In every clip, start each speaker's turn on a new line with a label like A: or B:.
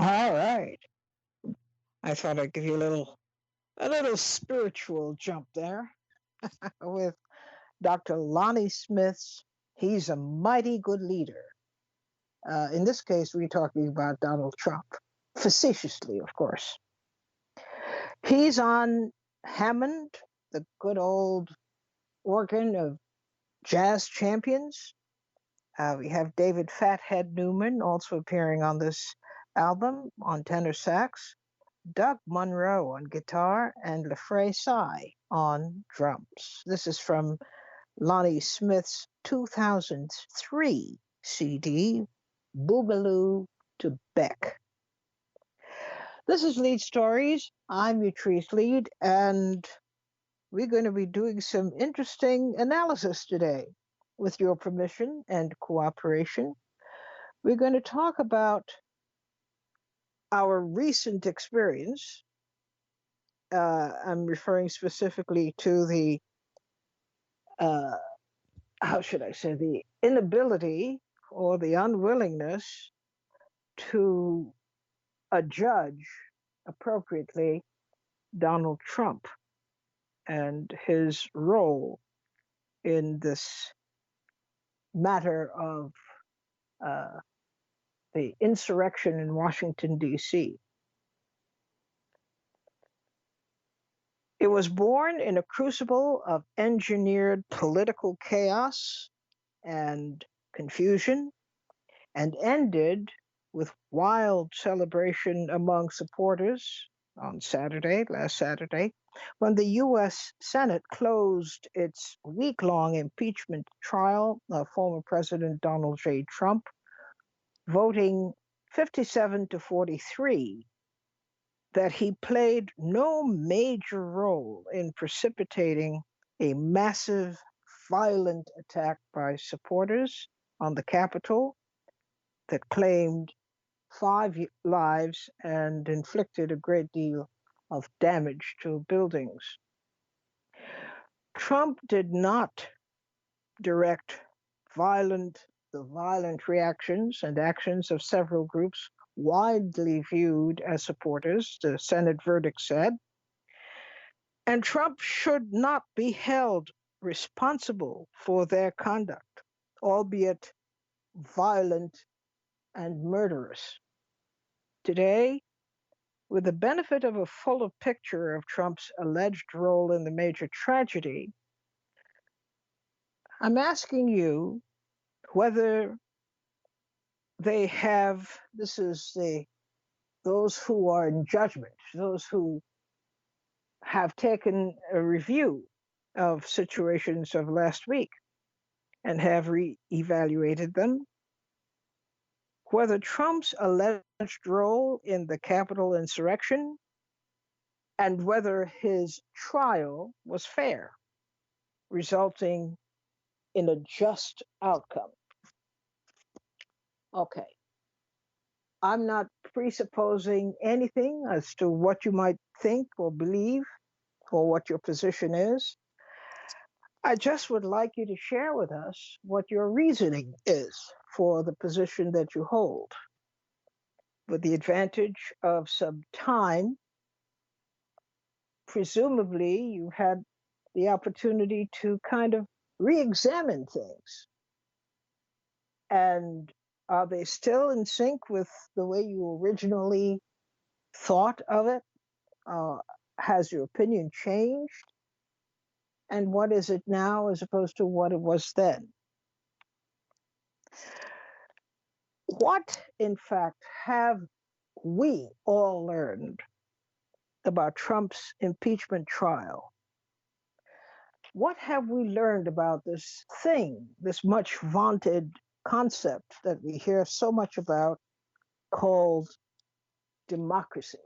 A: All right. I thought I'd give you a little spiritual jump there with Dr. Lonnie Smith's He's a Mighty Good Leader. In this case, we're talking about Donald Trump, facetiously, of course. He's on Hammond, the good old organ of jazz champions. We have David Fathead Newman also appearing on this album on tenor sax, Doug Monroe on guitar, and LaFrey Sy on drums. This is from Lonnie Smith's 2003 CD, Boogaloo to Beck. This is Leid Stories. I'm Utrice Leid, and we're going to be doing some interesting analysis today. With your permission and cooperation, we're going to talk about our recent experience. I'm referring specifically to the, how should I say, the inability or the unwillingness to adjudge appropriately Donald Trump and his role in this matter of the insurrection in Washington, D.C. It was born in a crucible of engineered political chaos and confusion, and ended with wild celebration among supporters on last Saturday, when the U.S. Senate closed its week-long impeachment trial of former President Donald J. Trump, voting 57 to 43 that he played no major role in precipitating a massive, violent attack by supporters on the Capitol that claimed 5 lives and inflicted a great deal of damage to buildings. Trump did not direct the violent reactions and actions of several groups widely viewed as supporters, the Senate verdict said, and Trump should not be held responsible for their conduct, albeit violent and murderous. Today, with the benefit of a fuller picture of Trump's alleged role in the major tragedy, I'm asking you whether they have, those who are in judgment, those who have taken a review of situations of last week and have re-evaluated them, whether Trump's alleged role in the Capitol insurrection and whether his trial was fair, resulting in a just outcome. Okay. I'm not presupposing anything as to what you might think or believe or what your position is. I just would like you to share with us what your reasoning is for the position that you hold. With the advantage of some time, presumably you had the opportunity to kind of re-examine things. And are they still in sync with the way you originally thought of it? Has your opinion changed? And what is it now as opposed to what it was then? What, in fact, have we all learned about Trump's impeachment trial? What have we learned about this thing, this much vaunted concept that we hear so much about called democracy?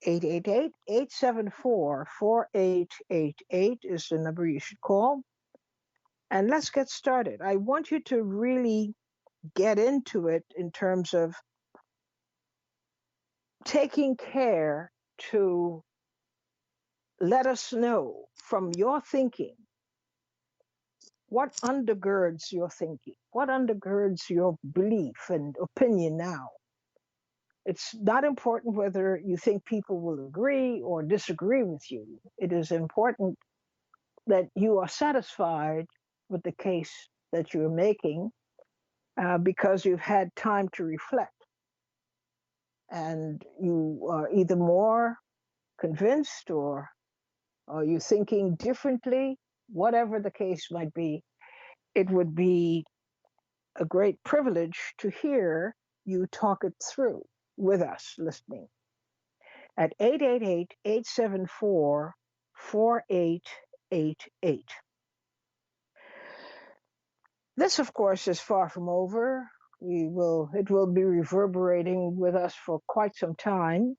A: 888-874-4888 is the number you should call. And let's get started. I want you to really get into it in terms of taking care to let us know from your thinking what undergirds your thinking, what undergirds your belief and opinion now It's not important whether you think people will agree or disagree with you. It is important that you are satisfied with the case that you're making because you've had time to reflect and you are either more convinced or are you thinking differently, whatever the case might be. It would be a great privilege to hear you talk it through with us listening at 888-874-4888. This, of course, is far from over. It will be reverberating with us for quite some time.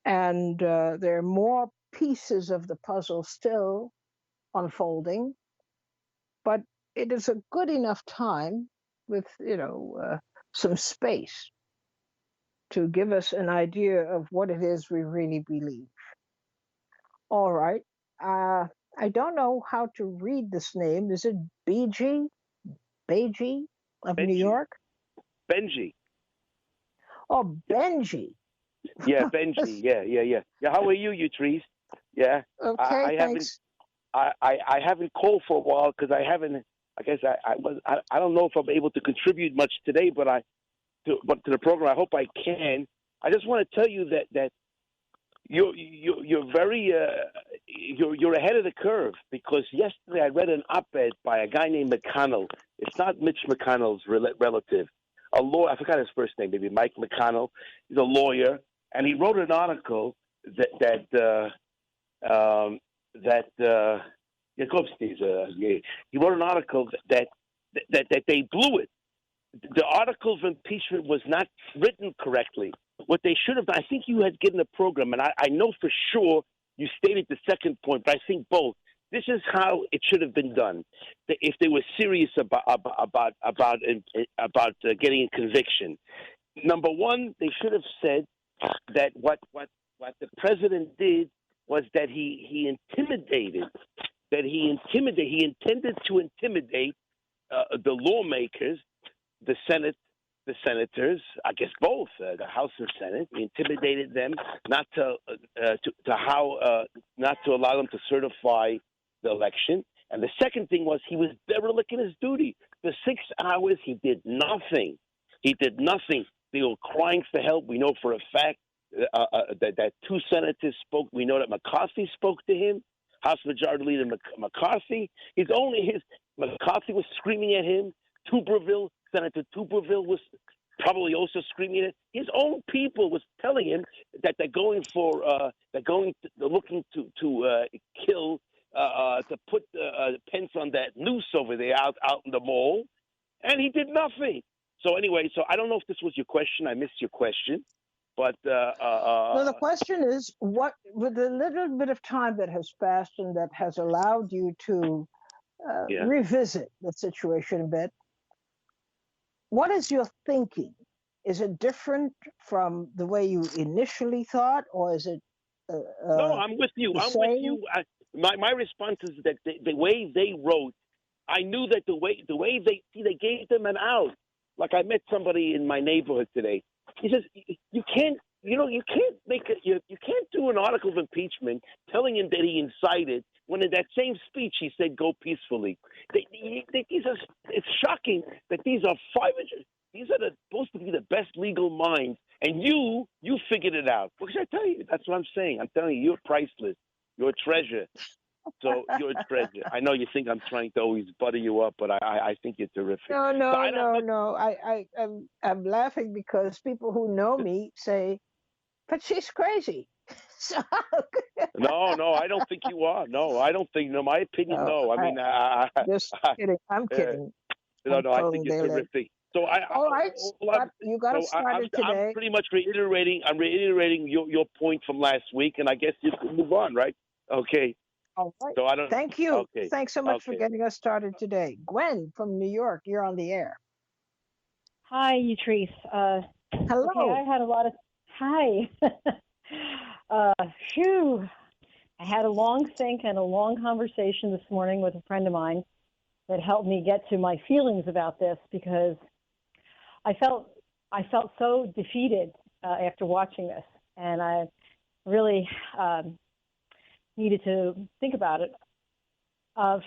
A: And there are more pieces of the puzzle still unfolding, but it is a good enough time with, some space to give us an idea of what it is we really believe. All right. I don't know how to read this name. Is it BG? Beiji of New
B: Benji.
A: York?
B: Benji.
A: Oh, Benji.
B: Yeah, Benji. Yeah. Yeah, how are you, Trees? Yeah.
A: Okay, thanks.
B: I haven't called for a while because I haven't. I guess I don't know if I'm able to contribute much today, but to the program, I hope I can. I just want to tell you that you're very you're ahead of the curve, because yesterday I read an op-ed by a guy named McConnell. It's not Mitch McConnell's relative, a lawyer. I forgot his first name, maybe Mike McConnell. He's a lawyer, and he wrote an article that he wrote an article that they blew it. The article of impeachment was not written correctly. What they should have done, I think you had given a program, and I know for sure you stated the second point, but I think both. This is how it should have been done. If they were serious about getting a conviction. Number one, they should have said that what the president did was that he intended to intimidate the lawmakers, the Senate, the senators, I guess both, the House and Senate. He intimidated them not to allow them to certify the election. And the second thing was he was derelict in his duty. For 6 hours, he did nothing. They were crying for help. We know for a fact that two senators spoke. We know that McCarthy spoke to him, House Majority Leader McCarthy. McCarthy was screaming at him. Senator Tuberville was probably also screaming at him. His own people was telling him that they're looking to kill, to put Pence on that noose over there out in the mall, and he did nothing. So anyway, I don't know if this was your question. I missed your question, but
A: well, the question is, what, with the little bit of time that has passed and that has allowed you to revisit the situation a bit, what is your thinking? Is it different from the way you initially thought, or is it?
B: No, I'm with you. With you. My response is that the way they wrote, I knew that the way they gave them an out. Like, I met somebody in my neighborhood today. He says you can't do an article of impeachment telling him that he incited, when in that same speech he said go peacefully. It's shocking that these are supposed to be the best legal minds, and you figured it out. What should I tell you? That's what I'm saying. I'm telling you, you're priceless. You're a treasure. So you're a treasure. I know you think I'm trying to always butter you up, but I think you're terrific.
A: No. I'm laughing because people who know me say, but she's crazy. So
B: No, I don't think you are. No, I don't think. No, my opinion. No, I mean,
A: just kidding. I'm kidding.
B: I think you're terrific. So
A: all right, you got to start it today.
B: I'm pretty much reiterating. I'm reiterating your point from last week, and I guess you can move on, right? Okay.
A: All right.
B: So
A: Thank you.
B: Okay.
A: Thanks so much for getting us started today. Gwen from New York, you're on the air.
C: Hi, Utrice.
A: Hello.
C: Okay, I had a lot of... Hi. Phew. I had a long think and a long conversation this morning with a friend of mine that helped me get to my feelings about this, because I felt so defeated after watching this, and I really needed to think about it.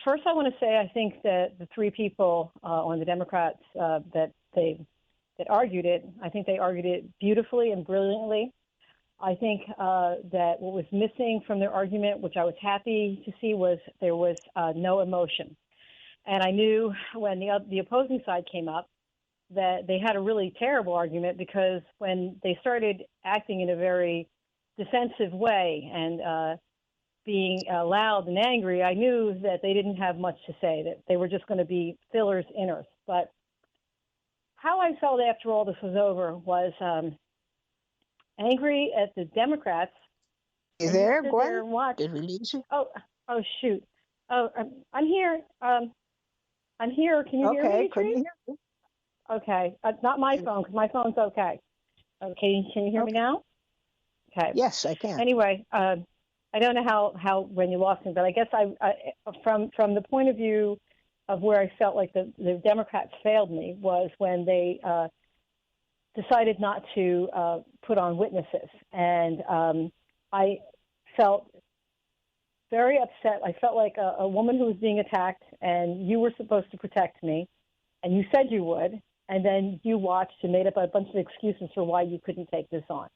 C: First, I want to say I think that the three people on the Democrats that argued it, I think they argued it beautifully and brilliantly. I think that what was missing from their argument, which I was happy to see, was there was no emotion. And I knew when the opposing side came up that they had a really terrible argument, because when they started acting in a very defensive way and being loud and angry, I knew that they didn't have much to say, that they were just going to be fillers, inners. But how I felt after all this was over was angry at the Democrats.
A: You there,
C: sit
A: Gwen?
C: there and watch.
A: Did we lose you?
C: Oh, shoot. Oh, I'm here. I'm here. Can you hear me?
A: Okay, couldn't hear you.
C: Okay. Not my phone, because my phone's okay. Okay, can you hear me now? Okay.
A: Yes, I can.
C: Anyway, I don't know how when you lost me, but I guess I from the point of view of where I felt like the Democrats failed me was when they decided not to put on witnesses. And I felt very upset. I felt like a woman who was being attacked, and you were supposed to protect me, and you said you would, and then you watched and made up a bunch of excuses for why you couldn't take this on.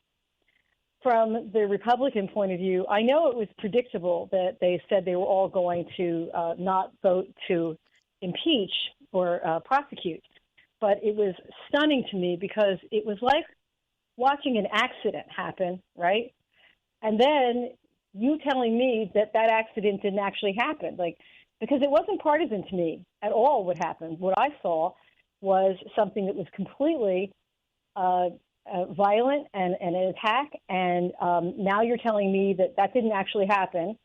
C: From the Republican point of view, I know it was predictable that they said they were all going to not vote to impeach or prosecute. But it was stunning to me, because it was like watching an accident happen, right? And then you telling me that accident didn't actually happen, because it wasn't partisan to me at all what happened. What I saw was something that was completely violent and an attack, and now you're telling me that didn't actually happen.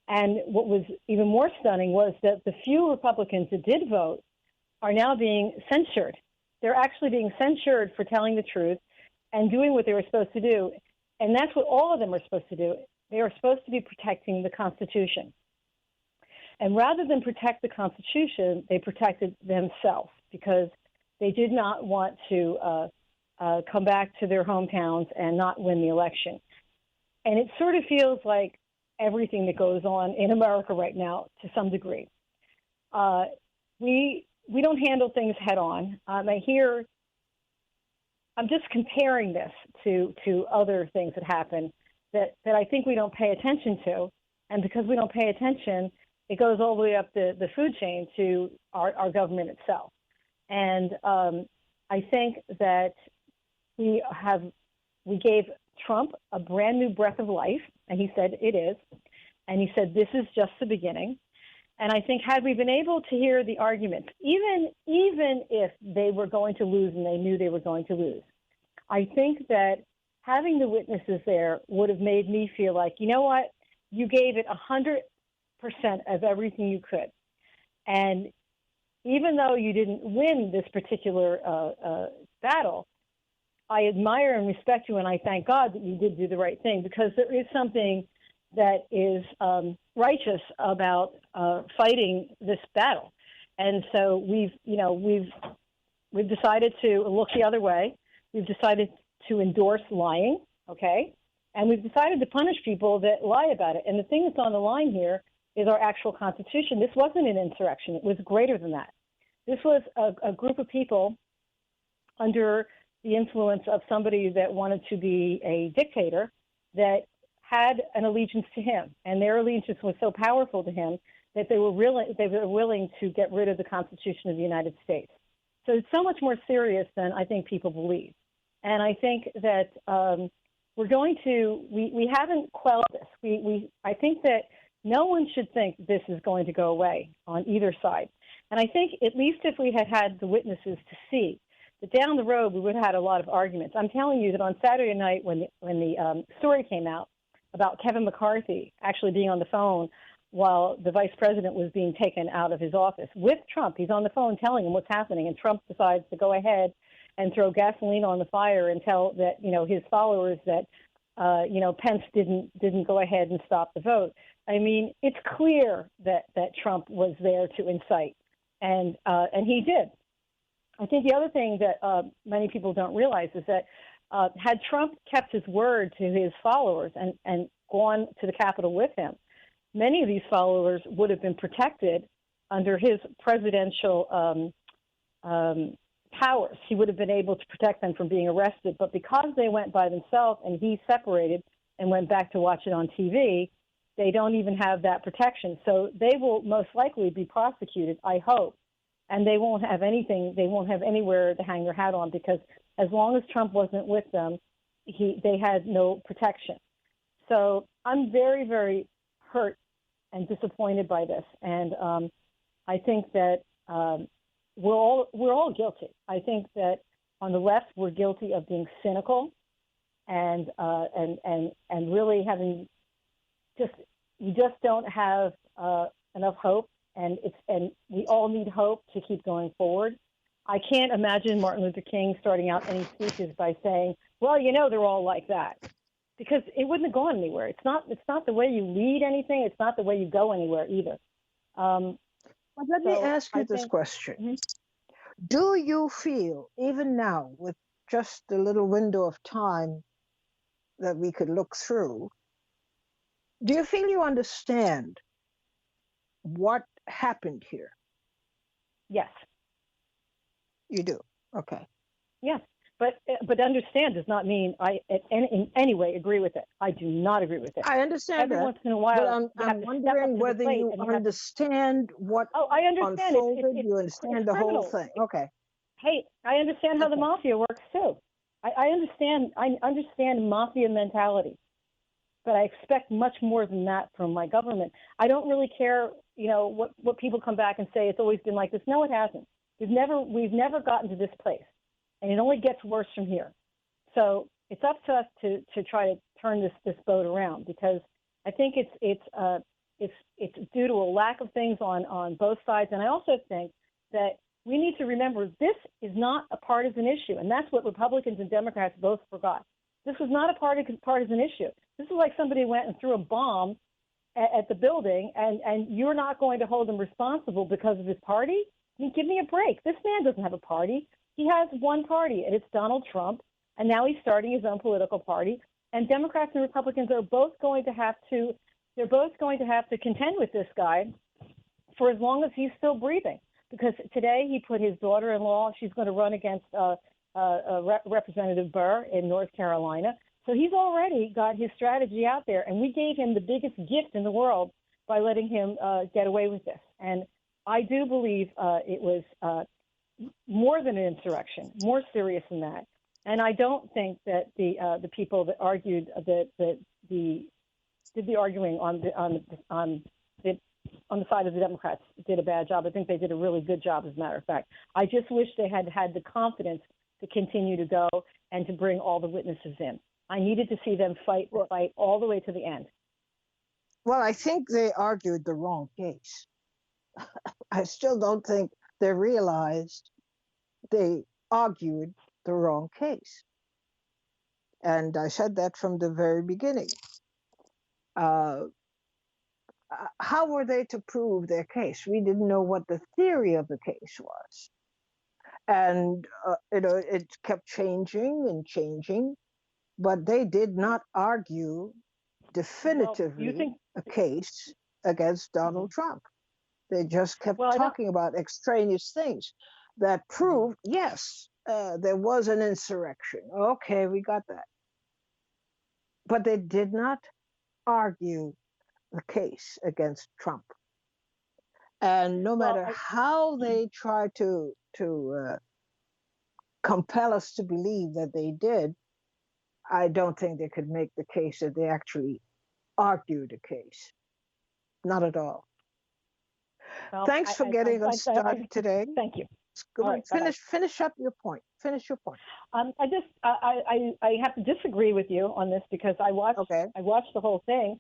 C: And what was even more stunning was that the few Republicans that did vote are now being censured. They're actually being censured for telling the truth and doing what they were supposed to do. And that's what all of them are supposed to do. They are supposed to be protecting the Constitution. And rather than protect the Constitution, they protected themselves, because they did not want to come back to their hometowns and not win the election. And it sort of feels like everything that goes on in America right now to some degree. We don't handle things head on. I'm just comparing this to other things that happen that I think we don't pay attention to. And because we don't pay attention, it goes all the way up the food chain to our government itself. And I think that we gave Trump a brand new breath of life, and he said it is. And he said this is just the beginning. And I think had we been able to hear the arguments, even if they were going to lose and they knew they were going to lose, I think that having the witnesses there would have made me feel like, you know what, you gave it 100% of everything you could. And even though you didn't win this particular battle, I admire and respect you, and I thank God that you did do the right thing, because there is something that is righteous about fighting this battle. And so we've decided to look the other way. We've decided to endorse lying, okay? And we've decided to punish people that lie about it. And the thing that's on the line here is our actual Constitution. This wasn't an insurrection. It was greater than that. This was a group of people under the influence of somebody that wanted to be a dictator that had an allegiance to him, and their allegiance was so powerful to him that they were willing to get rid of the Constitution of the United States. So it's so much more serious than I think people believe. And I think that we haven't quelled this. I think that no one should think this is going to go away on either side. And I think at least if we had the witnesses to see that down the road we would have had a lot of arguments. I'm telling you that on Saturday night when the story came out about Kevin McCarthy actually being on the phone while the vice president was being taken out of his office with Trump, he's on the phone telling him what's happening, and Trump decides to go ahead and throw gasoline on the fire and tell that his followers that Pence didn't go ahead and stop the vote. I mean, it's clear that Trump was there to incite, and he did. I think the other thing that many people don't realize is that Had Trump kept his word to his followers and gone to the Capitol with him, many of these followers would have been protected under his presidential powers. He would have been able to protect them from being arrested. But because they went by themselves and he separated and went back to watch it on TV, they don't even have that protection. So they will most likely be prosecuted, I hope, and they won't have anything. They won't have anywhere to hang their hat on, because as long as Trump wasn't with them, they had no protection. So I'm very, very hurt and disappointed by this, and I think that we're all guilty. I think that on the left we're guilty of being cynical and really having we just don't have enough hope, and we all need hope to keep going forward. I can't imagine Martin Luther King starting out any speeches by saying, "Well, they're all like that," because it wouldn't have gone anywhere. It's not the way you lead anything. It's not the way you go anywhere either.
A: But let me ask you this question.
C: Mm-hmm.
A: Do you feel, even now, with just a little window of time that we could look through, do you feel you understand what happened here?
C: Yes.
A: You do? Okay.
C: Yes. But understand does not mean I in any way agree with it. I do not agree with it.
A: I understand
C: Every
A: that.
C: once in a while,
A: but I'm wondering whether you understand what
C: I understand.
A: unfolded. You understand the whole thing. Okay.
C: Hey, I understand how the mafia works too. I understand mafia mentality, but I expect much more than that from my government. I don't really care, what people come back and say it's always been like this. No, it hasn't. We've never gotten to this place, and it only gets worse from here. So it's up to us to try to turn this boat around, because I think it's due to a lack of things on both sides, and I also think that we need to remember this is not a partisan issue, and that's what Republicans and Democrats both forgot. This was not a partisan issue. This is like somebody went and threw a bomb at the building, and you're not going to hold him responsible because of his party? I mean, give me a break. This man doesn't have a party. He has one party, and it's Donald Trump, and now he's starting his own political party. And Democrats and Republicans are both going to have to contend with this guy for as long as he's still breathing. Because today he put his daughter-in-law, she's going to run against Representative Burr in North Carolina. So he's already got his strategy out there, and we gave him the biggest gift in the world by letting him get away with this. And I do believe it was more than an insurrection, more serious than that. And I don't think that the people that argued did the arguing on the side of the Democrats did a bad job. I think they did a really good job, as a matter of fact. I just wish they had had the confidence to continue to go and to bring all the witnesses in. I needed to see them fight all the way to the end.
A: Well, I think they argued the wrong case. I still don't think they realized they argued the wrong case. And I said that from the very beginning. How were they to prove their case? We didn't know what the theory of the case was. And, it kept changing and changing, but they did not argue definitively a case against Donald Trump. They just kept talking about extraneous things that proved, yes, there was an insurrection. Okay, we got that. But they did not argue the case against Trump. And no matter how they try to compel us to believe that they did, I don't think they could make the case that they actually argued a case. Not at all. Well, Thanks for getting us started today.
C: Thank you.
A: Right, finish up your point. Finish your point.
C: I have to disagree with you on this, because I watched the whole thing,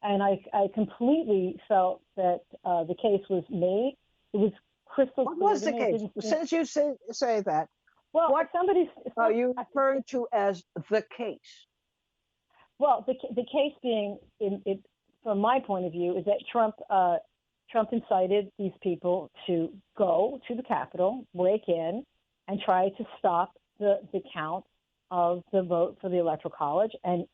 C: and I completely felt that the case was made. It was crystal clear.
A: What was the case? Since you say that,
C: well,
A: what are you referring to as the case?
C: Well, the case being, from my point of view, is that Trump incited these people to go to the Capitol, break in, and try to stop the count of the vote for the Electoral College, and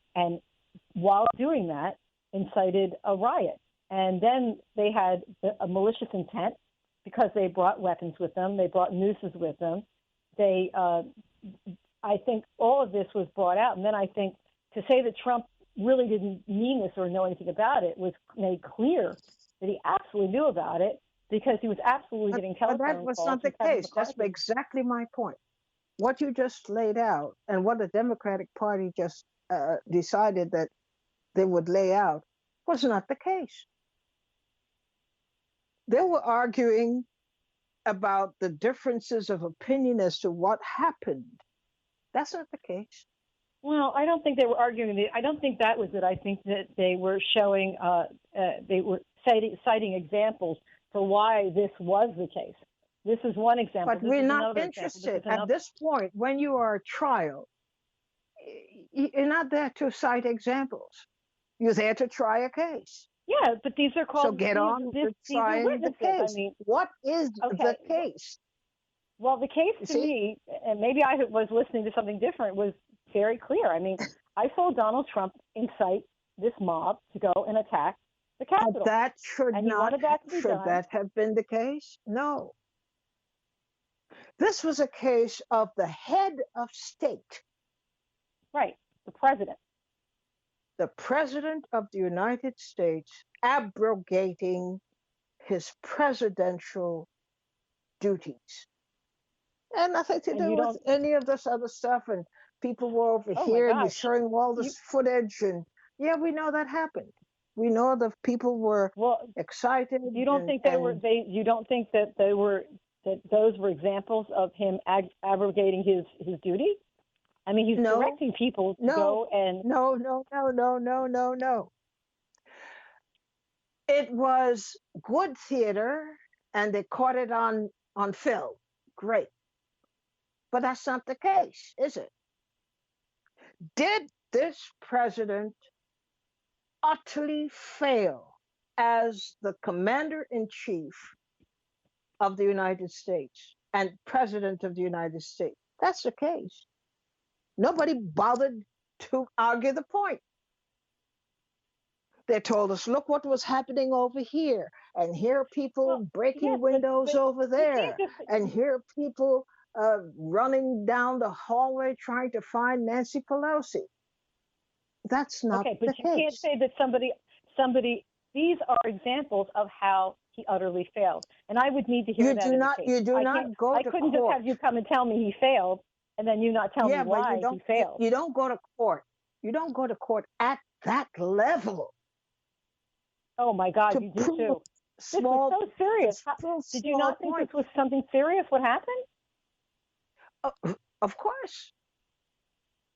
C: while doing that, incited a riot. And then they had a malicious intent because they brought weapons with them, they brought nooses with them. They, I think, all of this was brought out, and then I think to say that Trump really didn't mean this or know anything about it was made clear that he absolutely knew about it because he was absolutely getting telephone calls.
A: But that was not the case. That's exactly my point. What you just laid out and what the Democratic Party just decided that they would lay out was not the case. They were arguing about the differences of opinion as to what happened. That's not the case.
C: Well, I don't think they were arguing. I don't think that was it. I think that they were showing, they were citing examples for why this was the case. This is one example.
A: But we're not interested at this point. When you are a trial, you're not there to cite examples. You're there to try a case.
C: Yeah, but these are called.
A: So get on with trying the case. I mean, what is the case?
C: Well, the case to me, and maybe I was listening to something different, was very clear. I mean, I saw Donald Trump incite this mob to go and attack the Capitol.
A: But that should that have been the case? No. This was a case of the head of state.
C: Right, the president.
A: The president of the United States abrogating his presidential duties. And nothing to do with any of this other stuff. And people were over here and you're showing all this footage. And yeah, we know that happened. We know that people were excited.
C: You don't think you don't think that those were examples of him abrogating his duty? I mean, he's directing people to go and...
A: No. It was good theater, and they caught it on film. Great. But that's not the case, is it? Did this president utterly fail as the commander-in-chief of the United States and president of the United States? That's the case. Nobody bothered to argue the point. They told us, look what was happening over here, and here are people breaking windows over there, and here are people running down the hallway trying to find Nancy Pelosi. That's not the case.
C: Okay, but you can't say that somebody. These are examples of how he utterly failed, and I would need to hear that.
A: You do not go to court.
C: I couldn't just have you come and tell me he failed, and then you not tell me why he failed.
A: You don't go to court. You don't go to court at that level.
C: Oh my God, you do too. This was so serious. Did you not think this was something serious? What happened?
A: Of course.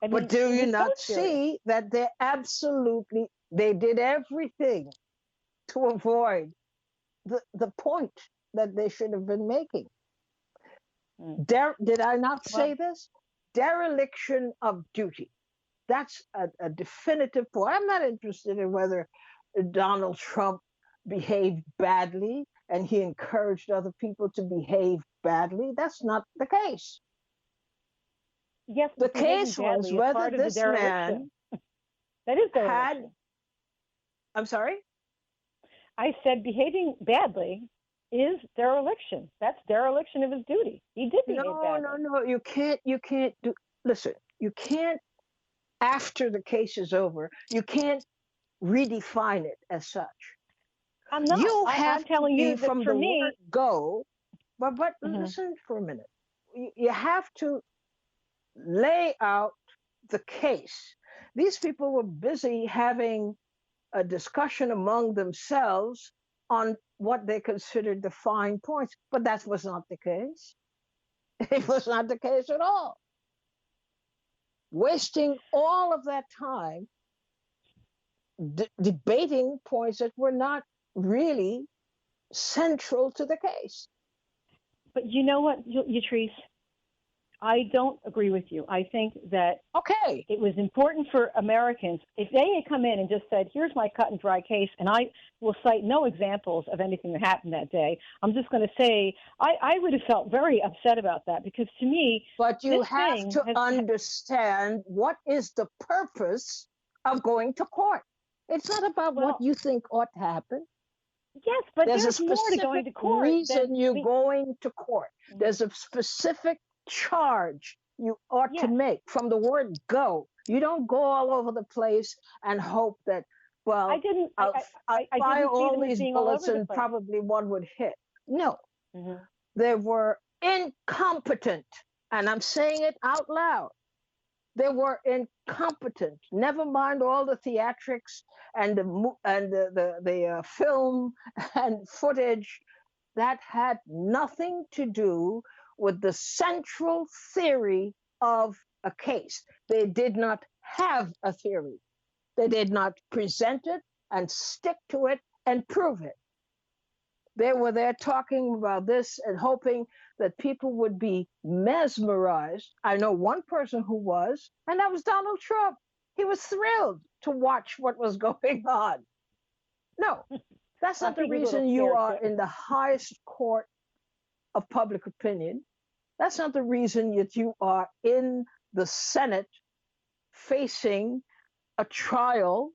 A: I mean, but do you not see that they did everything to avoid the point that they should have been making? Did I not say this? Dereliction of duty. That's a definitive point. I'm not interested in whether Donald Trump behaved badly and he encouraged other people to behave badly. That's not the case.
C: Yes,
A: the case was whether this man
C: that is
A: had. I'm sorry?
C: I said behaving badly is dereliction. That's dereliction of his duty. He did behave badly.
A: No. You can't do. Listen, you can't. After the case is over, you can't redefine it as such.
C: I'm not. I'm telling you that
A: from
C: for
A: the
C: me,
A: word go. But listen for a minute. You have to lay out the case. These people were busy having a discussion among themselves on what they considered the fine points, but that was not the case. It was not the case at all. Wasting all of that time debating points that were not really central to the case.
C: But you know what, Yatrice? I don't agree with you. I think that
A: Okay.
C: it was important for Americans. If they had come in and just said, here's my cut and dry case, and I will cite no examples of anything that happened that day, I'm just going to say I would have felt very upset about that, because to me,
A: But you
C: this
A: have
C: thing
A: to
C: has,
A: understand what is the purpose of going to court. It's not about what
C: well,
A: you think ought to happen.
C: yes, but
A: There's a
C: there's more to going
A: specific
C: to court than,
A: reason
C: I
A: you're
C: mean,
A: going to court. There's a specific charge you ought to
C: yes,
A: make from the word go. You don't go all over the place and hope that,
C: I
A: well,
C: didn't,
A: I'll
C: I
A: fire
C: didn't see
A: all
C: them as
A: these
C: being all
A: bullets
C: over the
A: and
C: place.
A: probably one would hit. No,
C: Mm-hmm.
A: they were incompetent. And I'm saying it out loud. They were incompetent. Never mind all the theatrics and the film and footage that had nothing to do with the central theory of a case. They did not have a theory. They did not present it and stick to it and prove it. They were there talking about this and hoping that people would be mesmerized. I know one person who was, and that was Donald Trump. He was thrilled to watch what was going on. No, that's
C: I
A: not the
C: think he's a little
A: reason you
C: scared
A: are
C: too.
A: in the highest court of public opinion. That's not the reason that you are in the Senate facing a trial.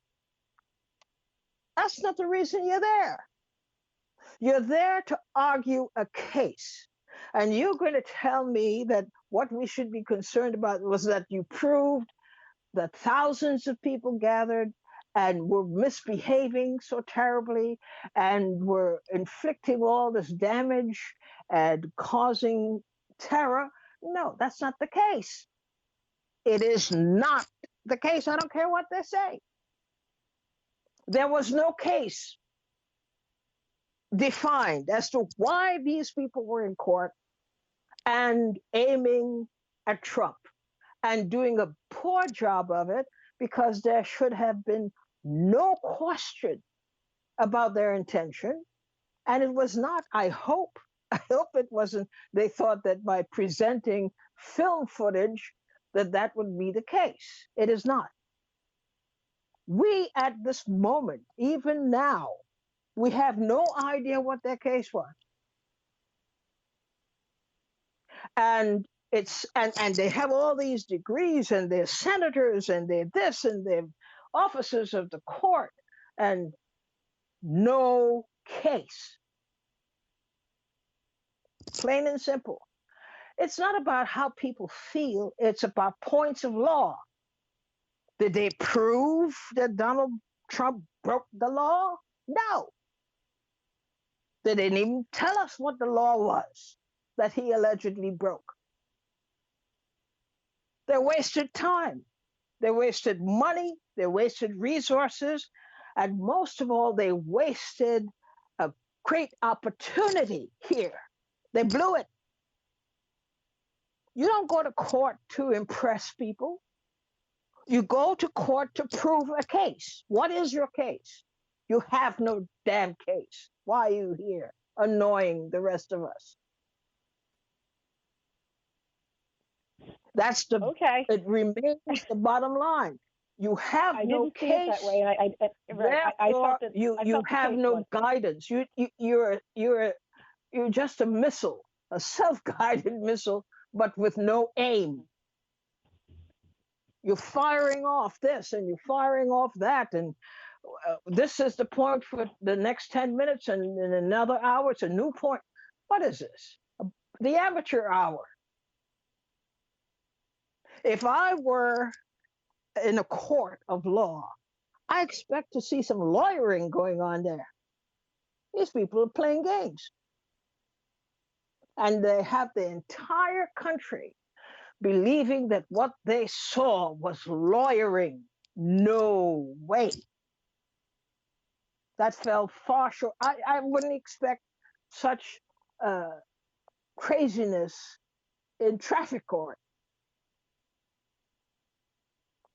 A: That's not the reason you're there. You're there to argue a case. And you're going to tell me that what we should be concerned about was that you proved that thousands of people gathered and were misbehaving so terribly and were inflicting all this damage and causing terror. No, that's not the case. It is not the case. I don't care what they say. There was no case defined as to why these people were in court and aiming at Trump and doing a poor job of it, because there should have been no question about their intention. And it was not, I hope it wasn't, they thought that by presenting film footage that that would be the case. It is not. We, at this moment, even now, we have no idea what their case was. And and they have all these degrees and they're senators and they're this and they're officers of the court, and no case. Plain and simple. It's not about how people feel, it's about points of law. Did they prove that Donald Trump broke the law? No. They didn't even tell us what the law was that he allegedly broke. They wasted time. They wasted money. They wasted resources. And most of all, they wasted a great opportunity here. They blew it. You don't go to court to impress people. You go to court to prove a case. What is your case? You have no damn case. Why are you here annoying the rest of us? That's the,
C: Okay.
A: it remains the bottom line. You have
C: I
A: no
C: didn't see it
A: case.
C: that way, and I
A: Therefore,
C: felt that
A: you
C: I
A: you
C: felt the
A: have
C: case
A: no
C: was there.
A: guidance. You're just a missile, a self-guided missile, but with no aim. You're firing off this and you're firing off that, and this is the point for the next 10 minutes, and in another hour it's a new point. What is this? The amateur hour. If I were in a court of law, I expect to see some lawyering going on there. These people are playing games. And they have the entire country believing that what they saw was lawyering. No way. That fell far short. I wouldn't expect such craziness in traffic court.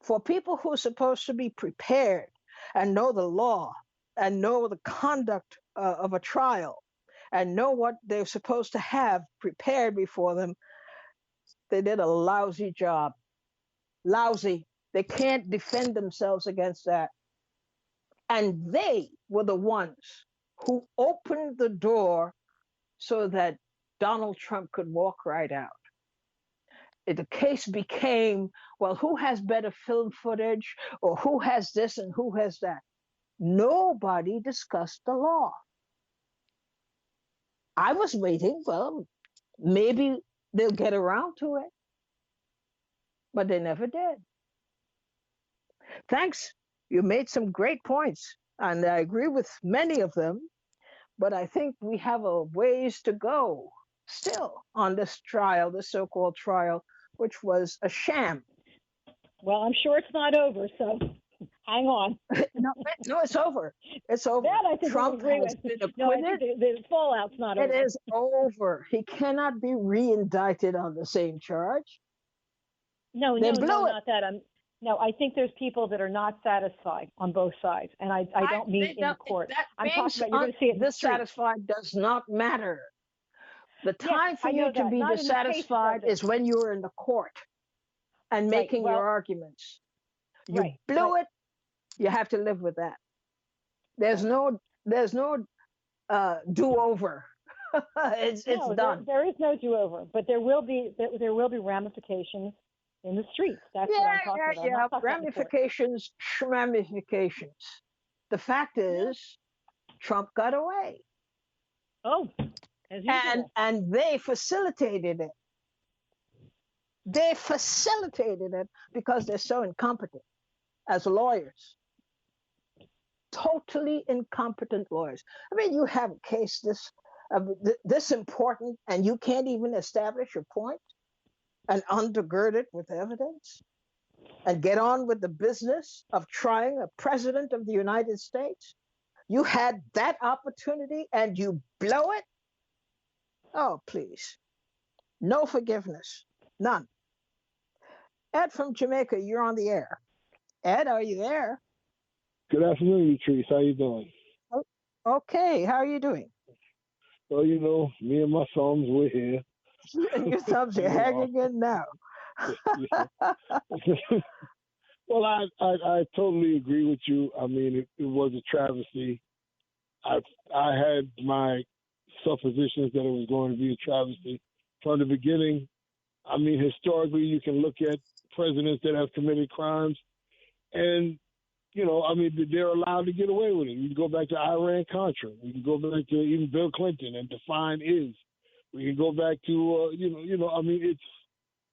A: For people who are supposed to be prepared and know the law and know the conduct of a trial and know what they're supposed to have prepared before them, They did a lousy job. Lousy. They can't defend themselves against that. And they were the ones who opened the door so that Donald Trump could walk right out. The case became, well, who has better film footage or who has this and who has that? Nobody discussed the law. I was waiting, well, maybe they'll get around to it, but they never did. Thanks. You made some great points, and I agree with many of them, but I think we have a ways to go still on this trial, this so called trial, which was a sham.
C: Well, I'm sure it's not over, so hang on.
A: No, it's over. It's over.
C: That I think
A: Trump has been acquitted.
C: No, I think the fallout's not over.
A: It is over. He cannot be re-indicted on the same charge.
C: No, not that. I think there's people that are not satisfied on both sides, and I don't mean in court. I'm talking about you're going to see it.
A: Dissatisfied does not matter. The time for you to be dissatisfied is when you're in the court and making your arguments. You blew it. You have to live with that. There's no do-over. It's done.
C: There is no do-over, but there will be ramifications in the streets. That's what I'm talking about.
A: Ramifications. The fact is, Trump got away.
C: Oh, as usual.
A: And they facilitated it. They facilitated it because they're so incompetent as lawyers. Totally incompetent lawyers. I mean, you have a case this important and you can't even establish your point and undergird it with evidence and get on with the business of trying a president of the United States. You had that opportunity and you blow it? Oh, please. No forgiveness. None. Ed from Jamaica, you're on the air. Ed, are you there?
D: Good afternoon, Patrice. How you doing?
A: Okay. How are you doing?
D: Well, me and my thumbs, we're here.
A: And your thumbs are hanging in now.
D: Well, I totally agree with you. I mean, it was a travesty. I had my suppositions that it was going to be a travesty from the beginning. I mean, historically, you can look at presidents that have committed crimes, and they're allowed to get away with it. You can go back to Iran-Contra. We can go back to even Bill Clinton and define is. We can go back to,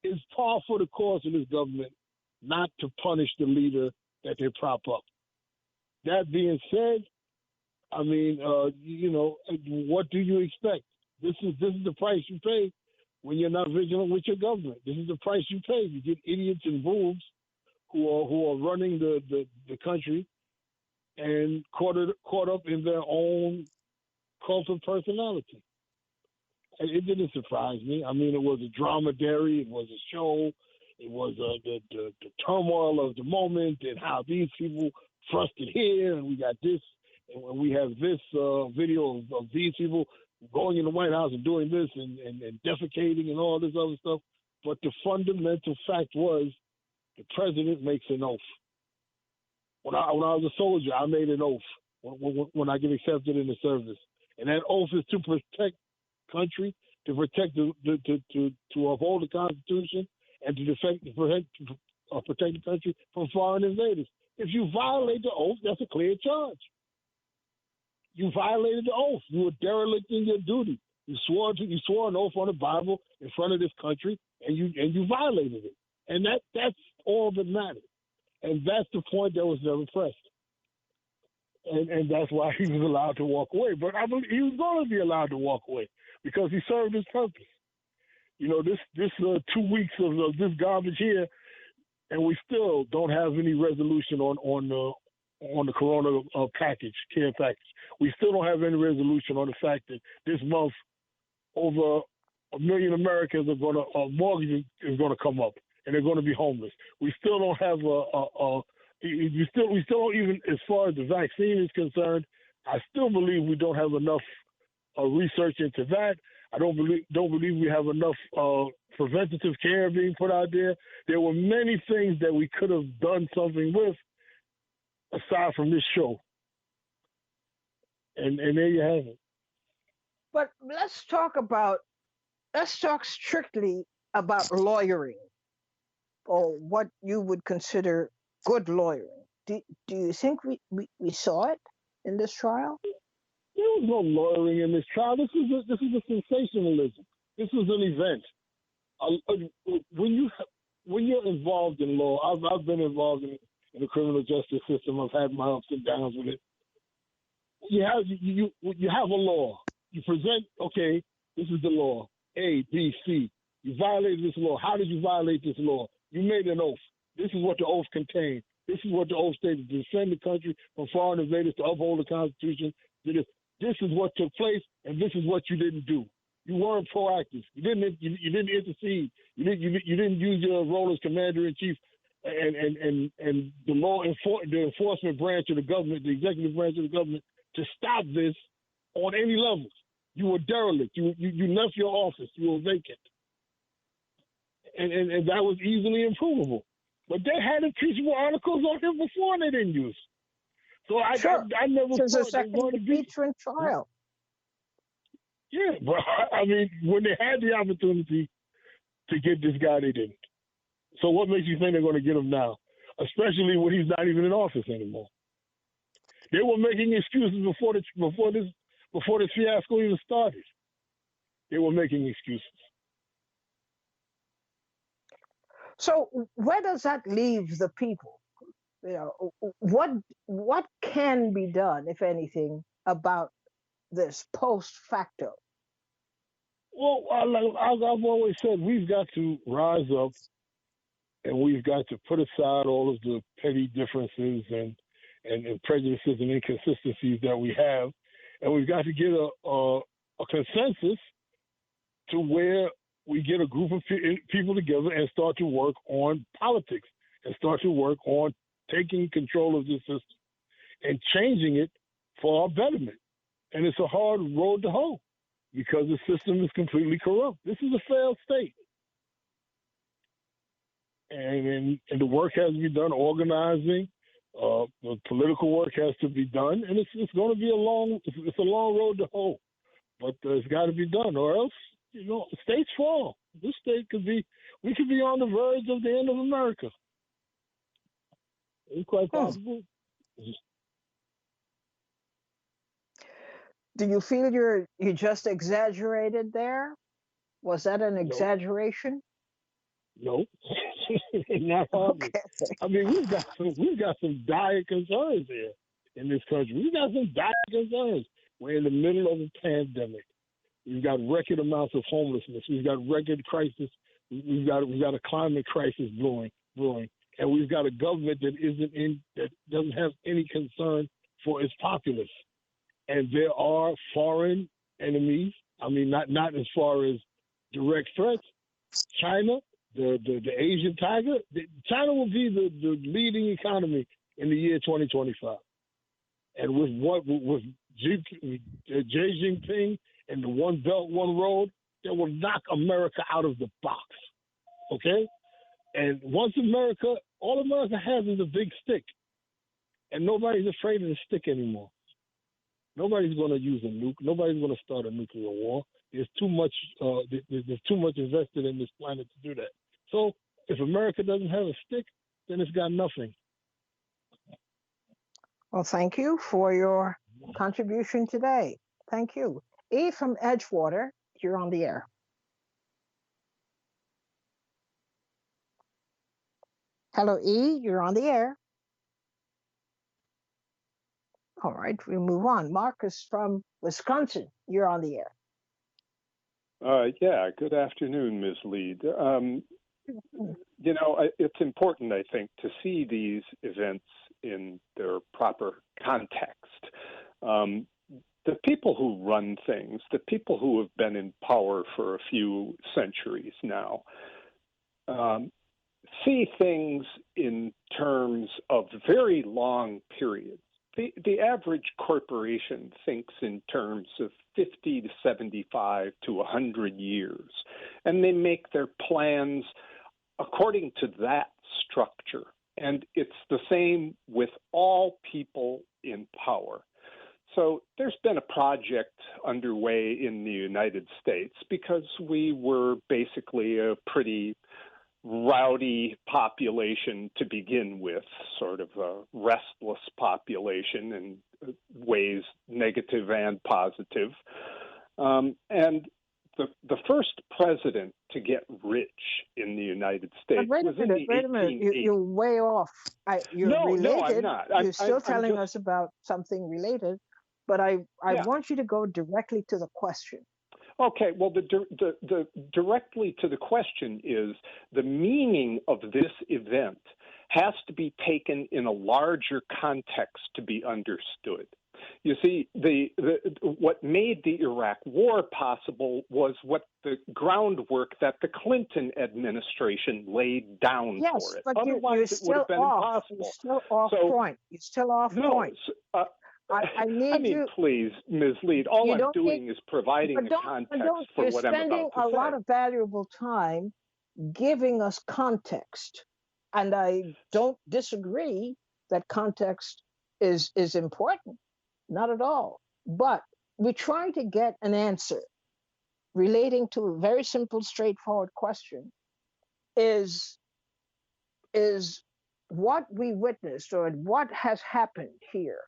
D: it's par for the course of this government not to punish the leader that they prop up. That being said, I mean, what do you expect? This is the price you pay when you're not vigilant with your government. This is the price you pay. You get idiots and fools who are running the country and caught up in their own cult of personality. It didn't surprise me. I mean, it was a dromedary. It was a show. It was the turmoil of the moment and how these people thrusted here, and we got this, and we have this video of these people going in the White House and doing this and defecating and all this other stuff. But the fundamental fact was the president makes an oath. When I was a soldier, I made an oath when I get accepted in the service, and that oath is to protect country, to protect to uphold the Constitution, and to protect the country from foreign invaders. If you violate the oath, that's a clear charge. You violated the oath. You were derelict in your duty. You swore an oath on the Bible in front of this country, and you violated it. And that's all that matters. And that's the point that was never pressed. And that's why he was allowed to walk away. But I believe he was going to be allowed to walk away because he served his purpose. This 2 weeks of this garbage here, and we still don't have any resolution on the corona care package. We still don't have any resolution on the fact that this month over 1 million Americans are going to mortgage is going to come up and they're going to be homeless. We still don't have we still don't even, as far as the vaccine is concerned, I still believe we don't have enough research into that. I don't believe we have enough preventative care being put out there. There were many things that we could have done something with aside from this show. And there you have it.
A: But let's talk strictly about lawyering, or what you would consider good lawyering. Do you think we saw it in this trial?
D: There was no lawyering in this trial. This is a sensationalism. This was an event. When you're involved in law, I've been involved in the criminal justice system. I've had my ups and downs with it. You have a law. You present, okay, this is the law. A, B, C. You violated this law. How did you violate this law? You made an oath. This is what the oath contained. This is what the oath stated: to defend the country from foreign invaders, to uphold the Constitution. This is what took place, and this is what you didn't do. You weren't proactive. You didn't intercede. You didn't use your role as commander in chief and the enforcement branch of the government, the executive branch of the government, to stop this on any level. You were derelict. You left your office. You were vacant, and that was easily improvable. But they had impeachable articles on him before, and they didn't use. So I never
A: This is a
D: thought they were going to be
A: impeachment trial.
D: Yeah, but I mean, when they had the opportunity to get this guy, they didn't. So what makes you think they're going to get him now? Especially when he's not even in office anymore. They were making excuses before this fiasco even started. They were making excuses.
A: So where does that leave the people? What can be done, if anything, about this post facto?
D: Well, I've always said, we've got to rise up, and we've got to put aside all of the petty differences and prejudices and inconsistencies that we have, and we've got to get a consensus to where we get a group of people together and start to work on politics and start to work on taking control of this system and changing it for our betterment. And it's a hard road to hoe because the system is completely corrupt. This is a failed state. And the work has to be done, organizing. The political work has to be done, and it's going to be a long road to hoe. But it's got to be done, or else, states fall. This state we could be on the verge of the end of America. It's quite possible.
A: Do you feel you just exaggerated there? Was that an exaggeration?
D: No, not hardly. Okay. I mean, we've got some dire concerns here in this country. We've got some dire concerns. We're in the middle of a pandemic. We've got record amounts of homelessness. We've got record crisis. We've got a climate crisis brewing, and we've got a government that doesn't have any concern for its populace. And there are foreign enemies. I mean, not as far as direct threats. China, the Asian tiger. China will be the leading economy in the year 2025. And with Xi Jinping and the One Belt, One Road, that will knock America out of the box. Okay? And all America has is a big stick. And nobody's afraid of the stick anymore. Nobody's going to use a nuke. Nobody's going to start a nuclear war. There's too much invested in this planet to do that. So if America doesn't have a stick, then it's got nothing.
A: Well, thank you for your contribution today. Thank you. E from Edgewater, you're on the air. Hello, E, you're on the air. All right, we move on. Marcus from Wisconsin, you're on the air.
E: Yeah, good afternoon, Ms. Leid. It's important, I think, to see these events in their proper context. The people who run things, the people who have been in power for a few centuries now, see things in terms of very long periods. the average corporation thinks in terms of 50 to 75 to 100 years, and they make their plans according to that structure. And it's the same with all people in power. So there's been a project underway in the United States because we were basically a pretty rowdy population to begin with, sort of a restless population in ways negative and positive. And the first president to get rich in the United States was in the 1880s.
A: Wait a minute. You're way off. You're related.
E: No, I'm not.
A: You're still telling us about something related, but I want you to go directly to the question.
E: Okay, well, the directly to the question is the meaning of this event has to be taken in a larger context to be understood. You see, what made the Iraq War possible was what the groundwork that the Clinton administration laid down for it.
A: But
E: otherwise, it would have been impossible.
A: You're still off point. You're still off point. I mean,
E: please, Ms. Leid, all I'm doing is providing the context for what I'm about to say. You're spending a lot of
A: valuable time giving us context, and I don't disagree that context is important. Not at all. But we're trying to get an answer relating to a very simple, straightforward question. Is what we witnessed or what has happened here,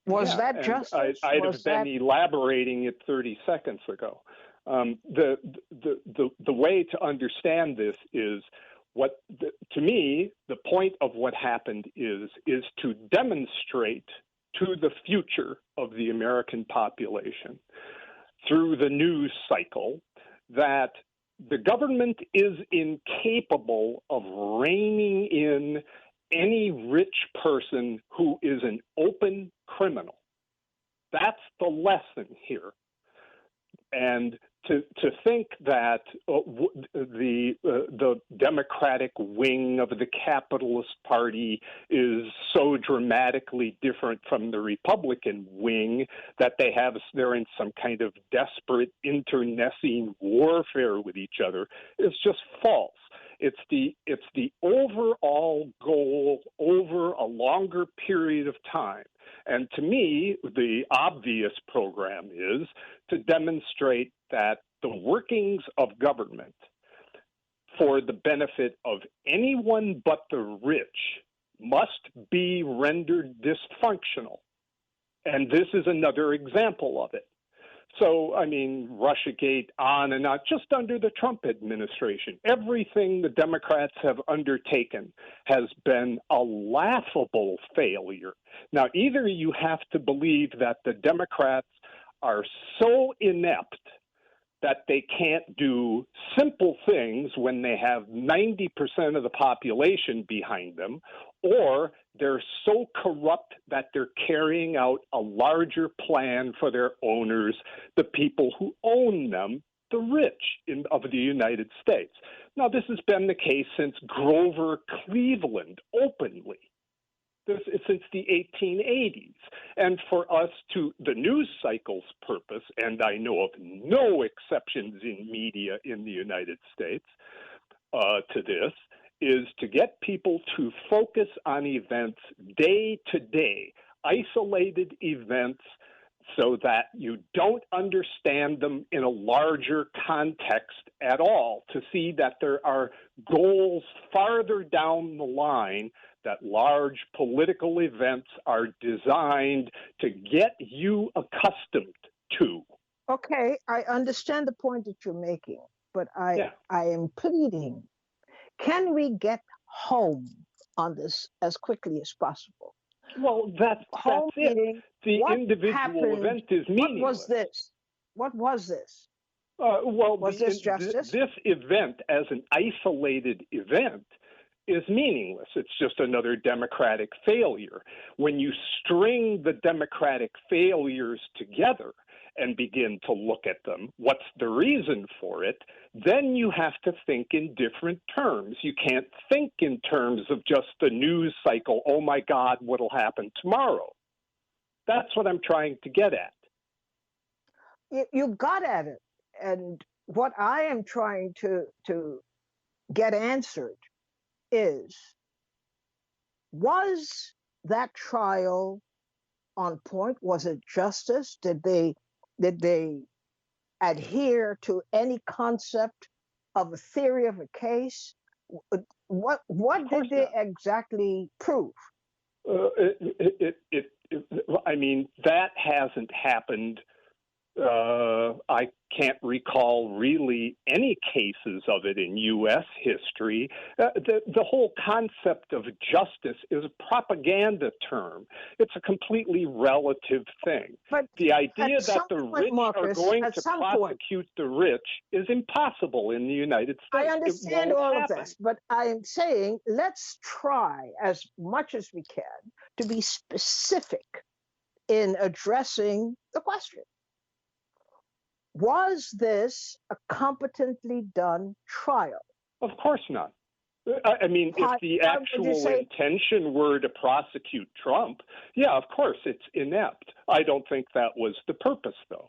A: was that justice?
E: I'd have been elaborating it 30 seconds ago. The way to understand this is to me, the point of what happened is to demonstrate to the future of the American population through the news cycle that the government is incapable of reining in any rich person who is an open criminal. That's the lesson here. And to think that the Democratic wing of the Capitalist Party is so dramatically different from the Republican wing that they're in some kind of desperate internecine warfare with each other is just false. It's the overall goal over a longer period of time. And to me, the obvious program is to demonstrate that the workings of government for the benefit of anyone but the rich must be rendered dysfunctional. And this is another example of it. So, I mean, Russiagate on and on, just under the Trump administration. Everything the Democrats have undertaken has been a laughable failure. Now, either you have to believe that the Democrats are so inept that they can't do simple things when they have 90% of the population behind them, or they're so corrupt that they're carrying out a larger plan for their owners, the people who own them, the rich of the United States. Now, this has been the case since Grover Cleveland openly. Since the 1880s. And for us to the news cycle's purpose, and I know of no exceptions in media in the United States to this, is to get people to focus on events day to day, isolated events, so that you don't understand them in a larger context at all, to see that there are goals farther down the line that large political events are designed to get you accustomed to.
A: Okay, I understand the point that you're making, but I am pleading, can we get home on this as quickly as possible?
E: Well, that's it. The individual event is meaningless.
A: What was this?
E: Was
A: this justice?
E: This event as an isolated event is meaningless. It's just another Democratic failure. When you string the Democratic failures together and begin to look at them. What's the reason for it? Then you have to think in different terms. You can't think in terms of just the news cycle, oh my God, what'll happen tomorrow? That's what I'm trying to get at.
A: You got at it. And what I am trying to get answered is, was that trial on point? Was it justice? Did they adhere to any concept of a theory of a case? What did they exactly prove?
E: I mean, that hasn't happened. I can't recall really any cases of it in U.S. history. The whole concept of justice is a propaganda term. It's a completely relative thing.
A: But
E: the idea that the
A: point,
E: rich
A: Marcus,
E: are going to prosecute the rich is impossible in the United States.
A: I understand all of this, but I'm saying let's try as much as we can to be specific in addressing the question. Was this a competently done trial?
E: Of course not. I mean, if the actual intention were to prosecute Trump, yeah, of course it's inept. I don't think that was the purpose, though.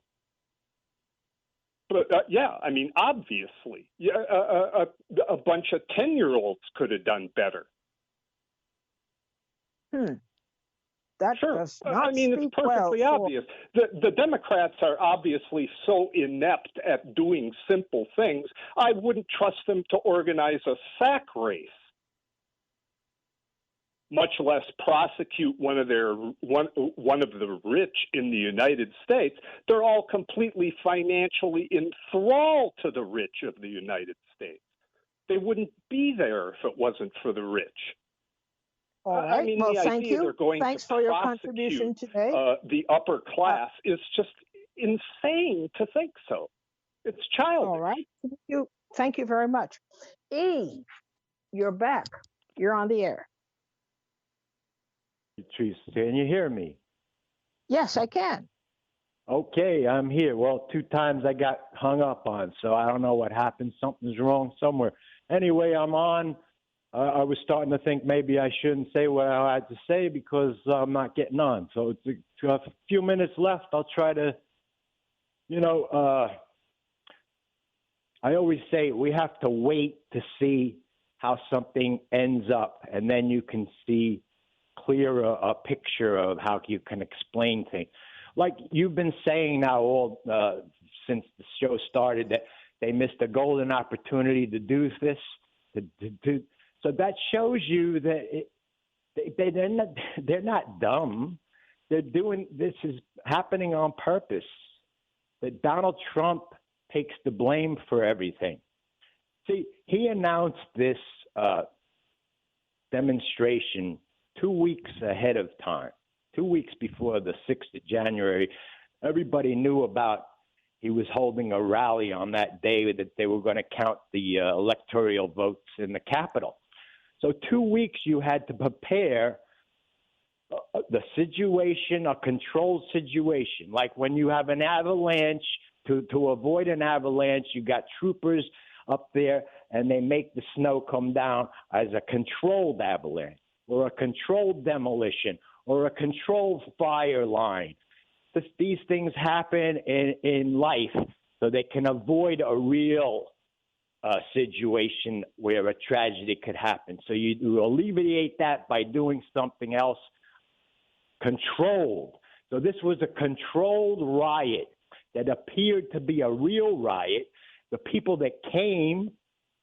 E: But yeah, I mean, obviously, a bunch of 10-year-olds could have done better.
A: That
E: sure.
A: Does not
E: I mean, it's perfectly obvious. The Democrats are obviously so inept at doing simple things, I wouldn't trust them to organize a sack race, much less prosecute one of the rich in the United States. They're all completely financially enthralled to the rich of the United States. They wouldn't be there if it wasn't for the rich.
A: All right.
E: I mean,
A: well,
E: the
A: thank
E: idea
A: you.
E: they're going
A: Thanks
E: to
A: for your contribution today.
E: The upper class is just insane to think so. It's childish.
A: All right. Thank you very much. Eve, you're back. You're on the air.
F: Teresa, can you hear me?
A: Yes, I can.
F: Okay, I'm here. Well, 2 times I got hung up on, so I don't know what happened. Something's wrong somewhere. Anyway, I'm on. I was starting to think maybe I shouldn't say what I had to say because I'm not getting on. So it's a few minutes left. I'll try to, I always say we have to wait to see how something ends up, and then you can see clearer a picture of how you can explain things. Like you've been saying now all since the show started that they missed a golden opportunity to do this, so that shows you that they're not dumb. They're doing this is happening on purpose. That Donald Trump takes the blame for everything. See, he announced this demonstration 2 weeks ahead of time, 2 weeks before the 6th of January. Everybody knew about he was holding a rally on that day that they were going to count the electoral votes in the Capitol. So 2 weeks you had to prepare the situation, a controlled situation. Like when you have an avalanche, to avoid an avalanche, you got troopers up there and they make the snow come down as a controlled avalanche or a controlled demolition or a controlled fire line. These things happen in life so they can avoid a real situation where a tragedy could happen. So you alleviate that by doing something else controlled. So this was a controlled riot that appeared to be a real riot. The people that came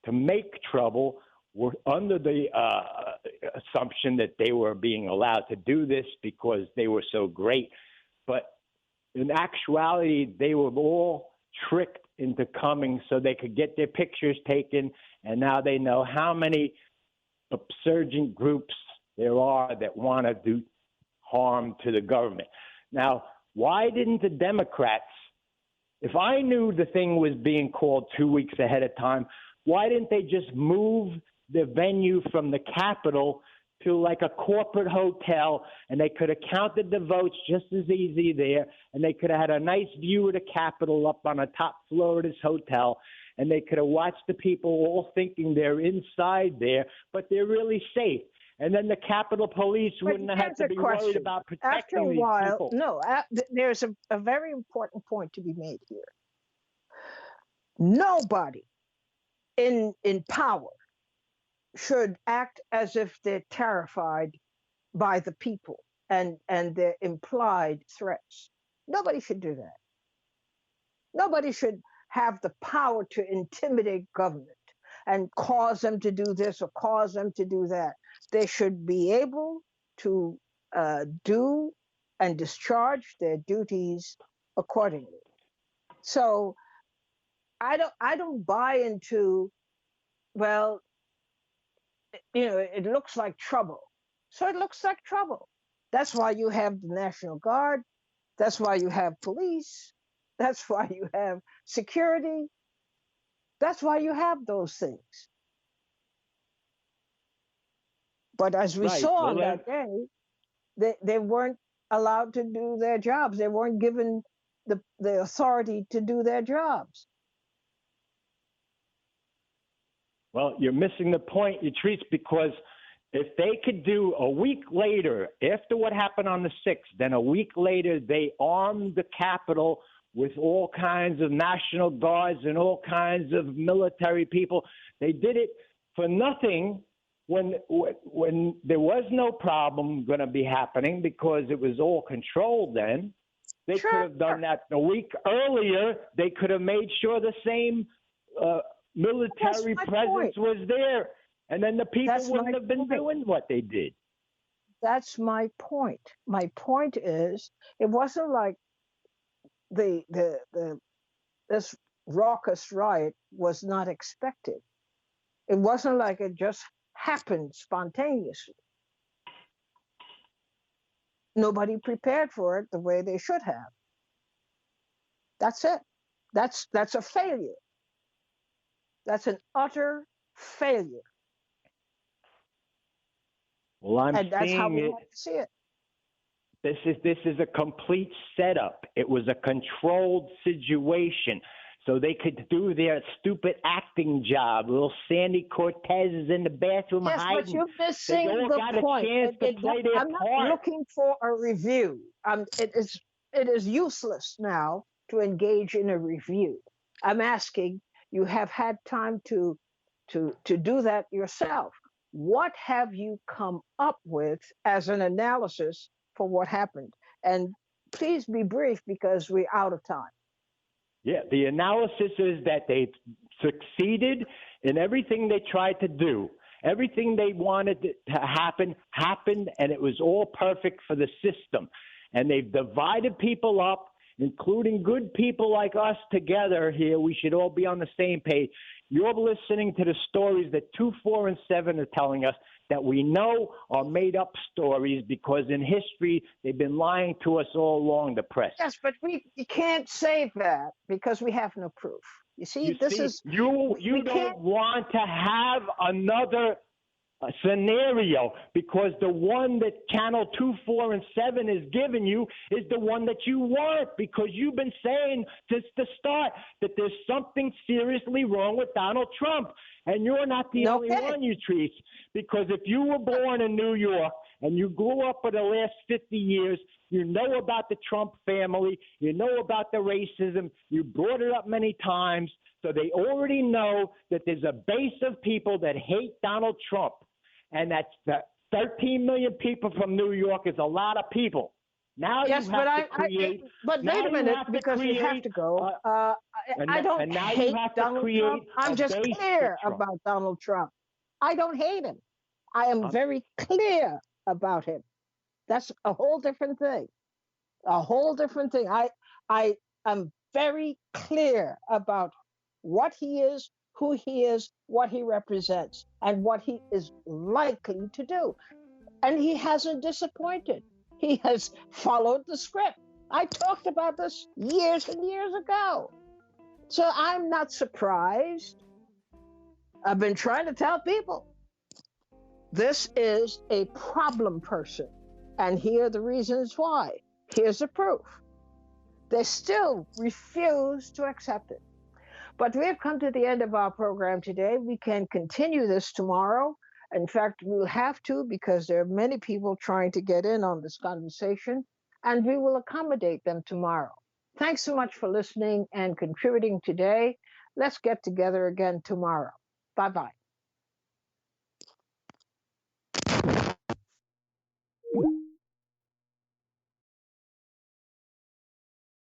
F: to make trouble were under the assumption that they were being allowed to do this because they were so great. But in actuality, they were all tricked into coming so they could get their pictures taken, and now they know how many insurgent groups there are that want to do harm to the government. Now, why didn't the Democrats, if I knew the thing was being called 2 weeks ahead of time, why didn't they just move the venue from the Capitol to like a corporate hotel, and they could have counted the votes just as easy there, and they could have had a nice view of the Capitol up on the top floor of this hotel, and they could have watched the people all thinking they're inside there, but they're really safe. And then the Capitol Police wouldn't have had to be worried about protecting these people.
A: No, there's a very important point to be made here. Nobody in power should act as if they're terrified by the people and their implied threats. Nobody should do that. Nobody should have the power to intimidate government and cause them to do this or cause them to do that. They should be able to do and discharge their duties accordingly. So I don't buy into, well, it looks like trouble. So it looks like trouble. That's why you have the National Guard. That's why you have police. That's why you have security. That's why you have those things. But as we saw on that day, they weren't allowed to do their jobs. They weren't given the authority to do their jobs.
F: Well, you're missing the point, Yatrice, because if they could do a week later, after what happened on the 6th, then a week later, they armed the Capitol with all kinds of National Guards and all kinds of military people. They did it for nothing when there was no problem going to be happening because it was all controlled then. They could have done that a week earlier. They could have made sure the same military presence was there, and then the people wouldn't have been doing what they did.
A: That's my point. My point is, it wasn't like this raucous riot was not expected. It wasn't like it just happened spontaneously. Nobody prepared for it the way they should have. That's it. That's a failure. That's an utter failure.
F: Well,
A: and that's how we have to see it.
F: This is a complete setup. It was a controlled situation, so they could do their stupid acting job. Little Sandy Cortez is in the bathroom hiding.
A: Yes, but you're missing the point. I'm not looking for a review. It is useless now to engage in a review. I'm asking. You have had time to do that yourself. What have you come up with as an analysis for what happened? And please be brief because we're out of time.
F: Yeah, the analysis is that they succeeded in everything they tried to do. Everything they wanted to happen happened, and it was all perfect for the system. And they've divided people up, including good people like us together here. We should all be on the same page. You're listening to the stories that 2, 4, and 7 are telling us that we know are made-up stories because in history they've been lying to us all along the press.
A: Yes, but you can't say that because we have no proof. You
F: don't want to have another scenario because the one that Channel 2, 4, and 7 is giving you is the one that you want, because you've been saying since the start that there's something seriously wrong with Donald Trump. And you're not the only one, Yatrice, because if you were born in New York and you grew up for the last 50 years, you know about the Trump family, you know about the racism, you brought it up many times, so they already know that there's a base of people that hate Donald Trump. And that's 13 million people from New York is a lot of people. Now
A: yes,
F: you have to create.
A: But wait a minute, because we have to go. I don't hate Donald Trump. I'm just clear about Donald Trump. I don't hate him. I am very clear about him. That's a whole different thing. A whole different thing. I am very clear about what he is, who he is, what he represents, and what he is likely to do. And he hasn't disappointed. He has followed the script. I talked about this years and years ago. So I'm not surprised. I've been trying to tell people. This is a problem person. And here are the reasons why. Here's the proof. They still refuse to accept it. But we have come to the end of our program today. We can continue this tomorrow. In fact, we'll have to because there are many people trying to get in on this conversation, and we will accommodate them tomorrow. Thanks so much for listening and contributing today. Let's get together again tomorrow. Bye bye.